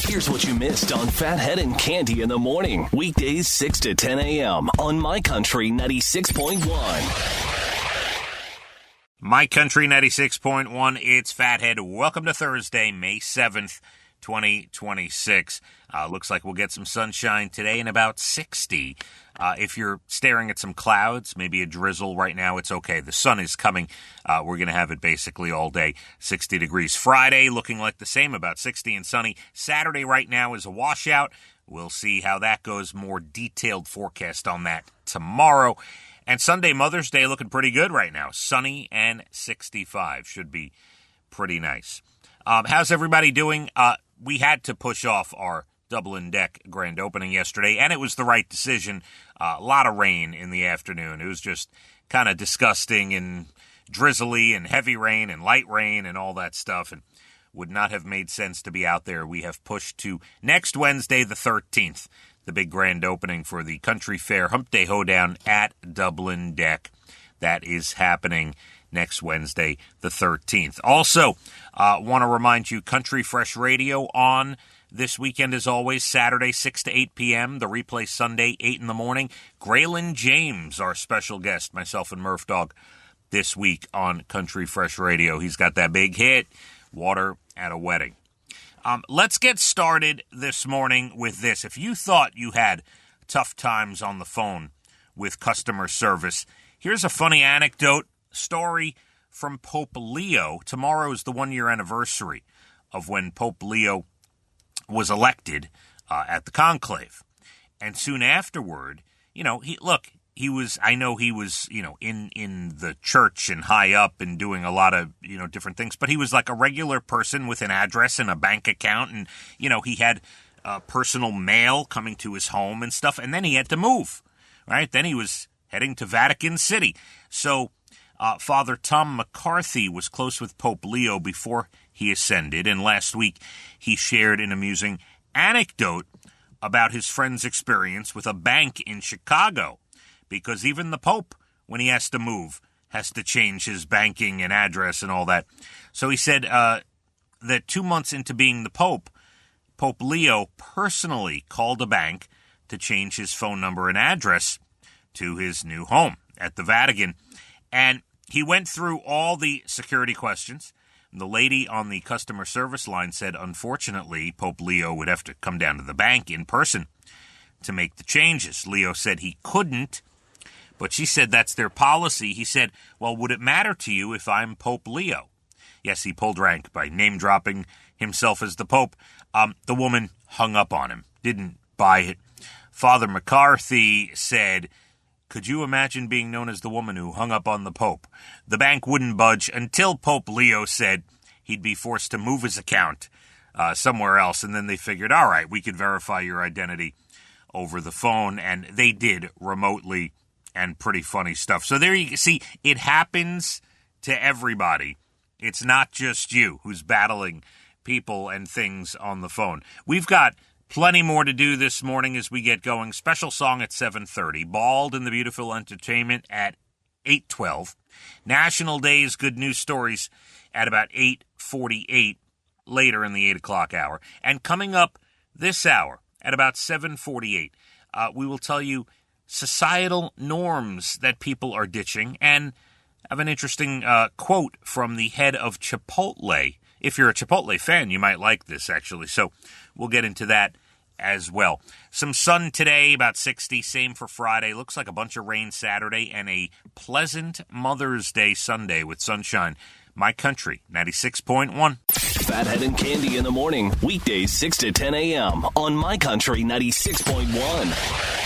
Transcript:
Here's what you missed on Phathead and Cande in the morning. Weekdays 6 to 10 a.m. on My Country 96.1. My Country 96.1, it's Phathead. Welcome to Thursday, May 7th, 2026. Looks like we'll get some sunshine today and about 60. If you're staring at some clouds, maybe a drizzle right now, it's okay. The sun is coming. We're going to have it basically all day. 60 degrees. Friday looking like the same, about 60 and sunny. Saturday right now is a washout. We'll see how that goes. More detailed forecast on that tomorrow. And Sunday, Mother's Day, looking pretty good right now. Sunny and 65. Should be pretty nice. How's everybody doing? We had to push off our Dublin Deck grand opening yesterday, and it was the right decision. A lot of rain in the afternoon. It was just kind of disgusting and drizzly and heavy rain and light rain and all that stuff, and would not have made sense to be out there. We have pushed to next Wednesday, the 13th, the big grand opening for the Country Fair Hump Day Hoedown at Dublin Deck. That is happening next Wednesday, the 13th. Also, want to remind you, Country Fresh Radio on this weekend, as always, Saturday, 6 to 8 p.m., the replay Sunday, 8 in the morning. Graylin James, our special guest, myself and Murph Dog, this week on Country Fresh Radio. He's got that big hit, Water at a Wedding. Let's get started this morning with this. If you thought you had tough times on the phone with customer service, here's a funny anecdote, story from Pope Leo. Tomorrow is the one-year anniversary of when Pope Leo was elected at the conclave. And soon afterward, he was in the church and high up and doing a lot of, different things, but he was like a regular person with an address and a bank account, and, he had personal mail coming to his home and stuff, and then he had to move, right? Then he was heading to Vatican City. So Father Tom McCarthy was close with Pope Leo before he ascended, and last week he shared an amusing anecdote about his friend's experience with a bank in Chicago, because even the Pope, when he has to move, has to change his banking and address and all that. So he said that 2 months into being the Pope, Pope Leo personally called a bank to change his phone number and address to his new home at the Vatican. And he went through all the security questions. The lady on the customer service line said, unfortunately, Pope Leo would have to come down to the bank in person to make the changes. Leo said he couldn't, but she said that's their policy. He said, well, would it matter to you if I'm Pope Leo? Yes, he pulled rank by name-dropping himself as the Pope. The woman hung up on him, didn't buy it. Father McCarthy said, could you imagine being known as the woman who hung up on the Pope? The bank wouldn't budge until Pope Leo said he'd be forced to move his account somewhere else. And then they figured, all right, we could verify your identity over the phone. And they did remotely, and pretty funny stuff. So there you see, it happens to everybody. It's not just you who's battling people and things on the phone. We've got plenty more to do this morning as we get going. Special song at 7:30. Bald and the Beautiful Entertainment at 8:12. National Days Good News Stories at about 8:48 later in the 8 o'clock hour. And coming up this hour at about 7:48, we will tell you societal norms that people are ditching, and have an interesting quote from the head of Chipotle. If you're a Chipotle fan, you might like this, actually. So we'll get into that as well. Some sun today, about 60. Same for Friday. Looks like a bunch of rain Saturday, and a pleasant Mother's Day Sunday with sunshine. My Country 96.1. Phathead and Cande in the morning. Weekdays 6 to 10 a.m. on My Country 96.1.